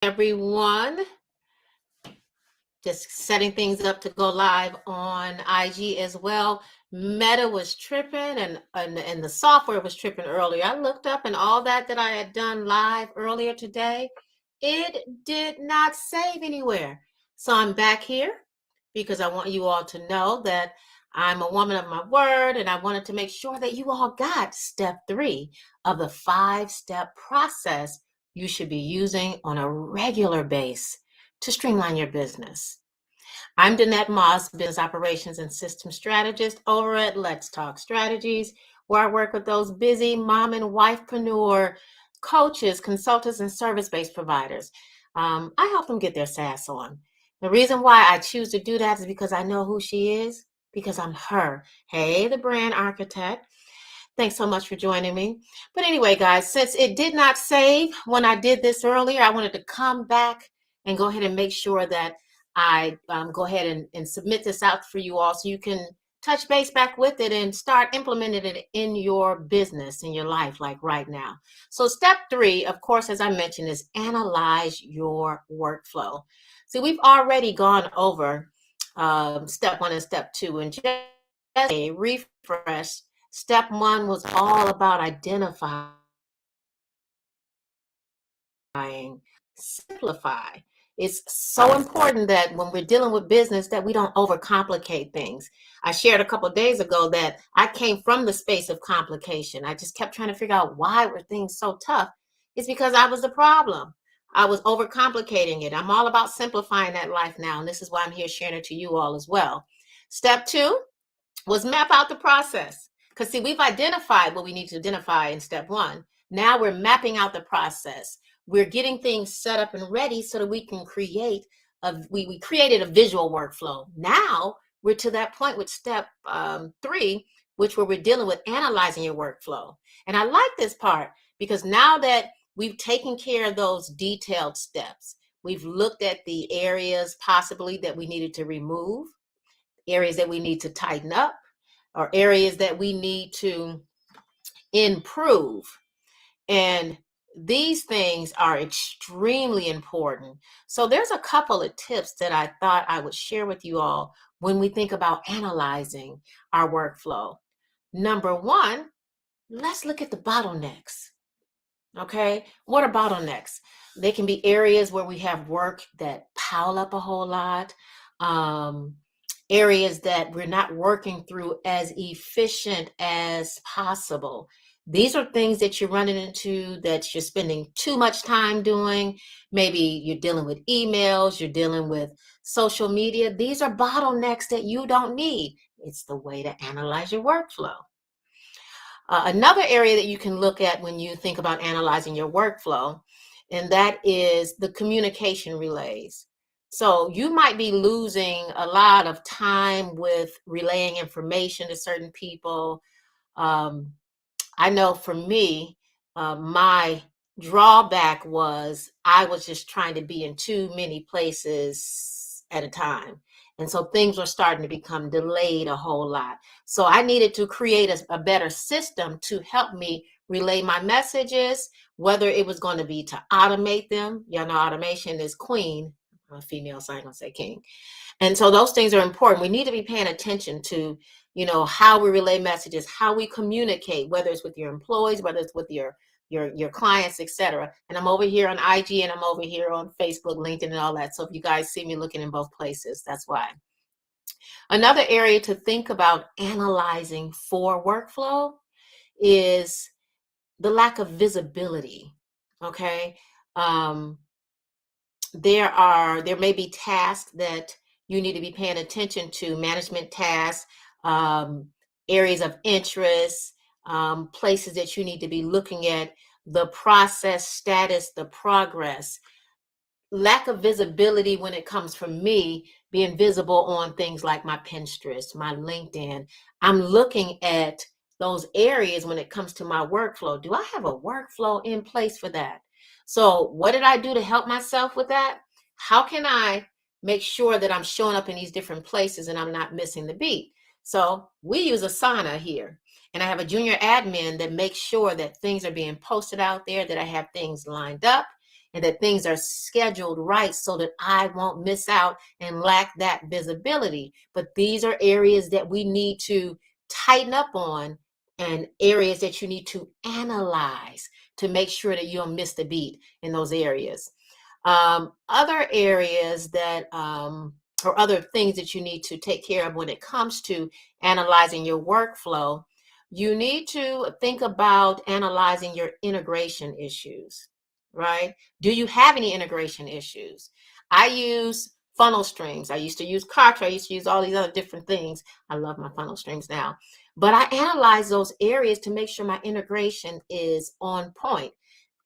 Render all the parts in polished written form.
Everyone. Just setting things up to go live on IG as well. Meta was tripping and the software was tripping earlier. I looked up and all that I had done live earlier today, it did not save anywhere. So I'm back here because I want you all to know that I'm a woman of my word, and I wanted to make sure that you all got step 3 of the 5-step process you should be using on a regular basis to streamline your business. I'm Danette Moss, Business Operations and System Strategist over at Let's Talk Strategies, where I work with those busy mom and wifepreneur coaches, consultants, and service-based providers. I help them get their SaaS on. The reason why I choose to do that is because I know who she is, because I'm her. Hey, the brand architect. Thanks so much for joining me. But anyway, guys, since it did not save when I did this earlier, I wanted to come back and go ahead and make sure that I go ahead and submit this out for you all so you can touch base back with it and start implementing it in your business, in your life, like right now. So step 3, of course, as I mentioned, is analyze your workflow. See, we've already gone over step 1 and step 2, and just a refresh. Step 1 was all about identifying, simplify. It's so important that when we're dealing with business that we don't overcomplicate things. I shared a couple of days ago that I came from the space of complication. I just kept trying to figure out why were things so tough. It's because I was the problem. I was overcomplicating it. I'm all about simplifying that life now, and this is why I'm here sharing it to you all as well. Step 2 was map out the process. Because see, we've identified what we need to identify in step 1. Now we're mapping out the process. We're getting things set up and ready so that we can create we created a visual workflow. Now we're to that point with step 3, which where we're dealing with analyzing your workflow. And I like this part because now that we've taken care of those detailed steps, we've looked at the areas possibly that we needed to remove, areas that we need to tighten up, or areas that we need to improve. And these things are extremely important. So there's a couple of tips that I thought I would share with you all when we think about analyzing our workflow. Number 1, let's look at the bottlenecks. Okay, what are bottlenecks? They can be areas where we have work that pile up a whole lot, areas that we're not working through as efficient as possible. These are things that you're running into that you're spending too much time doing. Maybe you're dealing with emails, you're dealing with social media. These are bottlenecks that you don't need. It's the way to analyze your workflow. Another area that you can look at when you think about analyzing your workflow, and that is the communication relays. So you might be losing a lot of time with relaying information to certain people. I know for me, my drawback was I was just trying to be in too many places at a time. And so things were starting to become delayed a whole lot. So I needed to create a better system to help me relay my messages, whether it was going to be to automate them. Y'all know automation is queen. I'm a female, so I'm going to say king. And so those things are important. We need to be paying attention to, how we relay messages, how we communicate, whether it's with your employees, whether it's with your clients, etc. And I'm over here on IG and I'm over here on Facebook, LinkedIn, and all that. So if you guys see me looking in both places, that's why. Another area to think about analyzing for workflow is the lack of visibility. Okay. There may be tasks that you need to be paying attention to, management tasks, areas of interest, places that you need to be looking at, the process status, the progress. Lack of visibility when it comes from me being visible on things like my Pinterest, my LinkedIn. I'm looking at those areas when it comes to my workflow. Do I have a workflow in place for that? So what did I do to help myself with that? How can I make sure that I'm showing up in these different places and I'm not missing the beat? So we use Asana here, and I have a junior admin that makes sure that things are being posted out there, that I have things lined up. and that things are scheduled right so that I won't miss out and lack that visibility. But these are areas that we need to tighten up on, and areas that you need to analyze to make sure that you don't miss the beat in those areas. Other areas that, or other things that you need to take care of when it comes to analyzing your workflow, you need to think about analyzing your integration issues, right? Do you have any integration issues? I use funnel streams. I used to use Kartra. I used to use all these other different things. I love my funnel streams now. But I analyze those areas to make sure my integration is on point.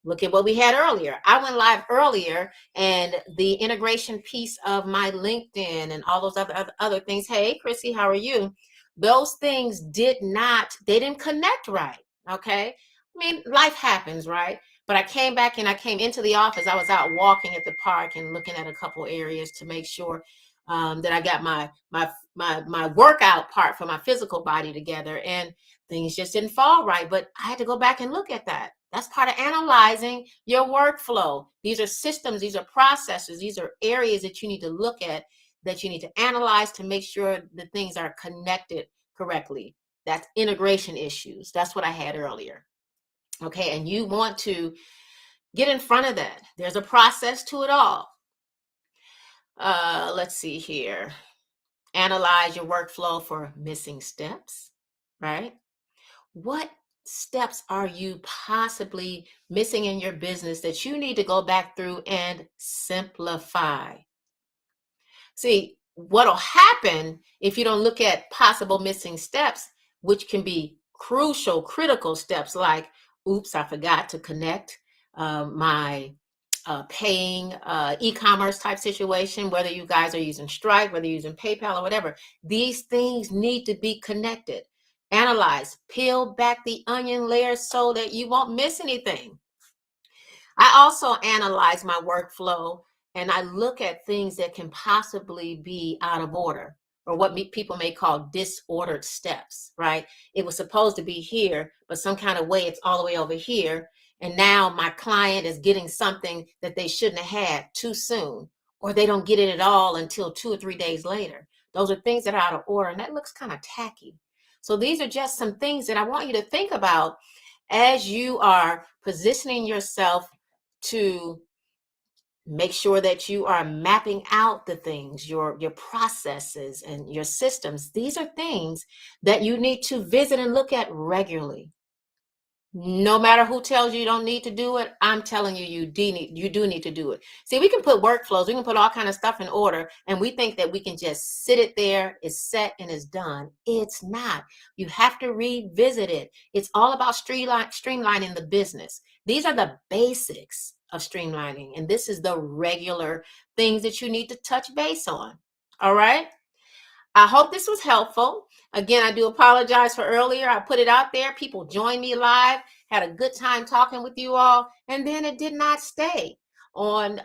Look at what we had earlier. I went live earlier, and the integration piece of my LinkedIn and all those other things. Hey, Chrissy, how are you? Those things they didn't connect right. Okay. I mean, life happens, right? But I came back and I came into the office. I was out walking at the park and looking at a couple areas to make sure that I got my workout part for my physical body together, and things just didn't fall right. But I had to go back and look at that. That's part of analyzing your workflow. These are systems, these are processes, these are areas that you need to look at, that you need to analyze to make sure that things are connected correctly. That's integration issues. That's what I had earlier. Okay, and you want to get in front of that. There's a process to it all. Let's see here. Analyze your workflow for missing steps, right? What steps are you possibly missing in your business that you need to go back through and simplify? See, what'll happen if you don't look at possible missing steps, which can be crucial, critical steps like, oops, I forgot to connect my paying e-commerce type situation, whether you guys are using Stripe, whether you're using PayPal or whatever. These things need to be connected. Analyze, peel back the onion layer so that you won't miss anything. I also analyze my workflow, and I look at things that can possibly be out of order, or what people may call disordered steps, right? It was supposed to be here, but some kind of way it's all the way over here. And now my client is getting something that they shouldn't have had too soon, or they don't get it at all until 2 or 3 days later. Those are things that are out of order, and that looks kind of tacky. So these are just some things that I want you to think about as you are positioning yourself to make sure that you are mapping out the things, your processes and your systems. These are things that you need to visit and look at regularly. No matter who tells you don't need to do it, I'm telling you, you do need to do it. See, we can put workflows, we can put all kind of stuff in order, and we think that we can just sit it there, it's set and it's done. It's not. You have to revisit it. It's all about streamlining the business. These are the basics of streamlining, and this is the regular things that you need to touch base on. All right? I hope this was helpful. Again, I do apologize for earlier. I put it out there. People joined me live, had a good time talking with you all, and then it did not stay on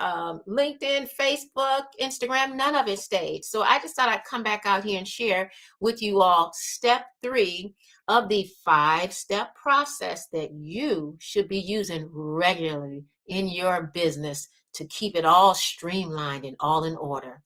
LinkedIn, Facebook, Instagram. None of it stayed. So I just thought I'd come back out here and share with you all step 3 of the 5-step process that you should be using regularly in your business to keep it all streamlined and all in order.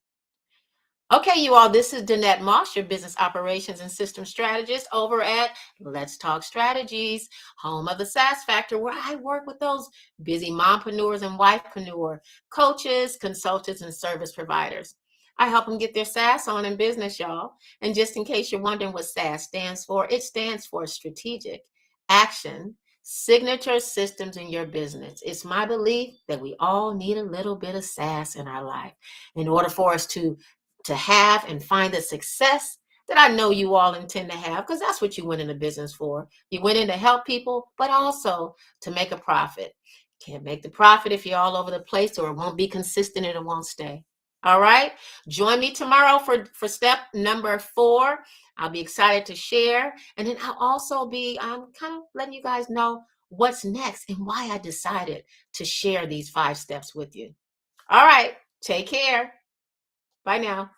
Okay, you all, this is Danette Moss, your business operations and systems strategist over at Let's Talk Strategies, home of the SaaS Factor, where I work with those busy mompreneurs and wifepreneur coaches, consultants, and service providers. I help them get their SaaS on in business, y'all. And just in case you're wondering what SaaS stands for, it stands for Strategic Action Signature Systems in Your Business. It's my belief that we all need a little bit of SaaS in our life in order for us to have and find the success that I know you all intend to have, because that's what you went into business for. You went in to help people, but also to make a profit. Can't make the profit if you're all over the place, or it won't be consistent and it won't stay. All right. Join me tomorrow for step number 4. I'll be excited to share. And then I'll also be kind of letting you guys know what's next and why I decided to share these 5 steps with you. All right. Take care. Bye now.